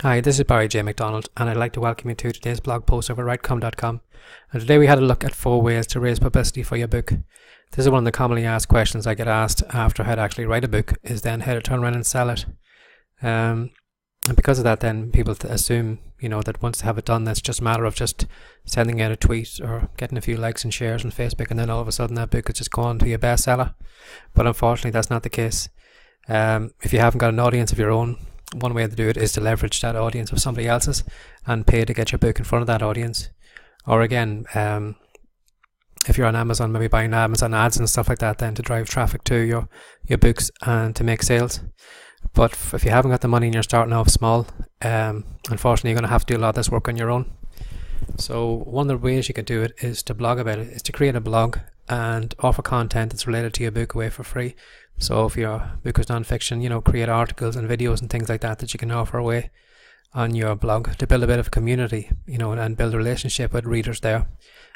Hi, this is Barry J. McDonald, and I'd like to welcome you to today's blog post over at writecom.com. And today we had a look at 4 ways to raise publicity for your book. This is one of the commonly asked questions I get asked after I'd actually write a book, is then how to turn around and sell it. And because of that, then people assume, that once they have it done, it's just a matter of just sending out a tweet or getting a few likes and shares on Facebook, and then all of a sudden that book is just gone to be a bestseller. But unfortunately, that's not the case. If you haven't got an audience of your own, one way to do it is to leverage that audience of somebody else's and pay to get your book in front of that audience. Or again, if you're on Amazon, maybe buying Amazon ads and stuff like that, then to drive traffic to your books and to make sales. But if you haven't got the money and you're starting off small, unfortunately you're going to have to do a lot of this work on your own. So one of the ways you can do it is to blog about it, is to create a blog and offer content that's related to your book away for free. So if your book is non-fiction, create articles and videos and things like that you can offer away on your blog to build a bit of a community, and build a relationship with readers there.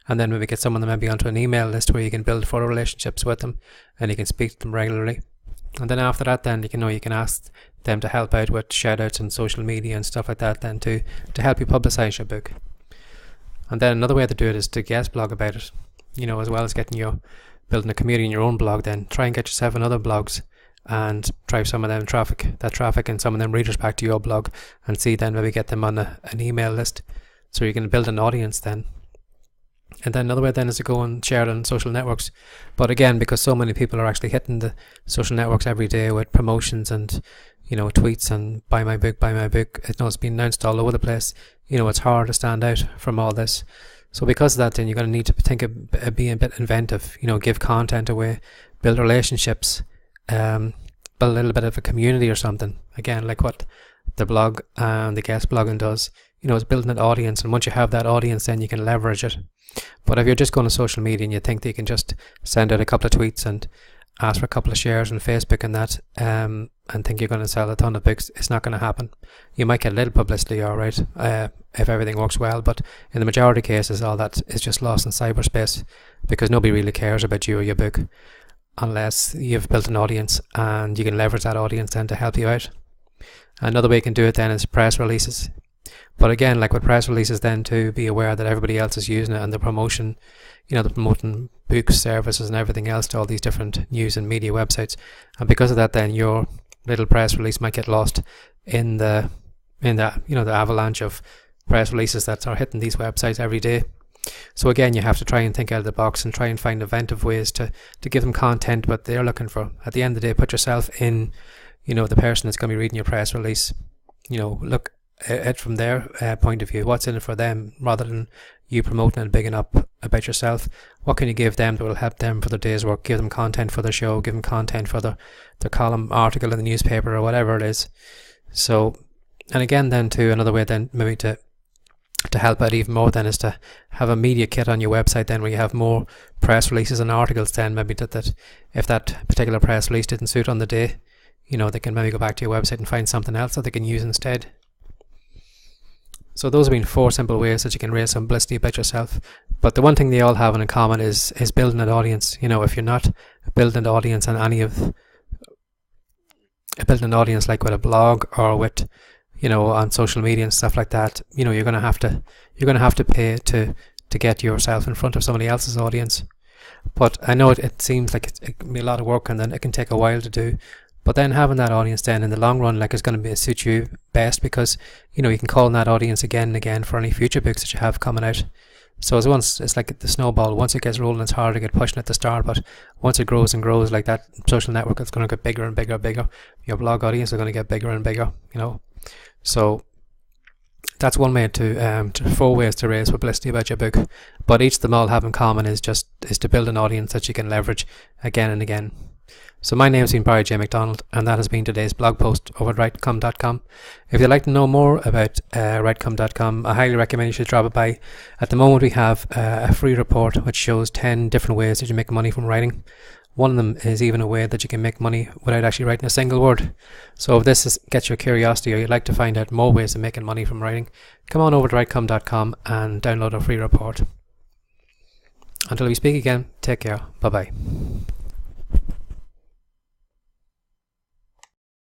And then maybe get some of them maybe onto an email list where you can build further relationships with them and you can speak to them regularly. And then after that, then you can ask them to help out with shout outs and social media and stuff like that then to help you publicize your book. And then another way to do it is to guest blog about it, as well as building a community in your own blog. Then try and get yourself in other blogs and drive some of them traffic and some of them readers back to your blog, and see then maybe get them on an email list so you can build an audience then. And then another way then is to go and share it on social networks. But again, because so many people are actually hitting the social networks every day with promotions and tweets and buy my book, it's been announced all over the place. It's hard to stand out from all this. So because of that, then you're going to need to be a bit inventive, give content away, build relationships, build a little bit of a community or something. Again, like what the blog and the guest blogging does, it's building an audience. And once you have that audience, then you can leverage it. But if you're just going to social media and you think that you can just send out a couple of tweets and ask for a couple of shares on Facebook and that, and think you're going to sell a ton of books, it's not going to happen. You might get a little publicity, alright, if everything works well, but in the majority of cases, all that is just lost in cyberspace, because nobody really cares about you or your book unless you've built an audience and you can leverage that audience then to help you out. Another way you can do it then is press releases. But again, like with press releases, then to be aware that everybody else is using it and the promotion, they're promoting books, services and everything else to all these different news and media websites. And because of that, then your little press release might get lost in the avalanche of press releases that are hitting these websites every day. So again, you have to try and think out of the box and try and find inventive ways to give them content what they're looking for. At the end of the day, put yourself in, the person that's going to be reading your press release. Look it from their point of view, what's in it for them, rather than you promoting and bigging up about yourself. What can you give them that will help them for their day's work? Give them content for their show, give them content for their column article in the newspaper or whatever it is. So, and again then too, another way then maybe to help out even more then is to have a media kit on your website then, where you have more press releases and articles then, maybe that if that particular press release didn't suit on the day, they can maybe go back to your website and find something else that they can use instead. So those have been 4 simple ways that you can raise some publicity about yourself. But the one thing they all have in common is building an audience. If you're not building an audience on building an audience like with a blog or with, on social media and stuff like that, you're going to have to pay to get yourself in front of somebody else's audience. But I know it seems like it can be a lot of work and then it can take a while to do. But then having that audience then in the long run, is going to suit you best, because you can call on that audience again and again for any future books that you have coming out. So it's like the snowball. Once it gets rolling, it's hard to get pushing at the start, but once it grows and grows, like that social network, it's going to get bigger and bigger and bigger. Your blog audience is going to get bigger and bigger. So that's one way to 4 ways to raise publicity about your book. But each of them all have in common is to build an audience that you can leverage again and again. So my name's been Barry J. McDonald, and that has been today's blog post over at writecom.com. If you'd like to know more about writecom.com, I highly recommend you should drop it by. At the moment we have a free report which shows 10 different ways that you make money from writing. One of them is even a way that you can make money without actually writing a single word. So if this gets your curiosity, or you'd like to find out more ways of making money from writing, come on over to writecom.com and download our free report. Until we speak again, take care. Bye bye.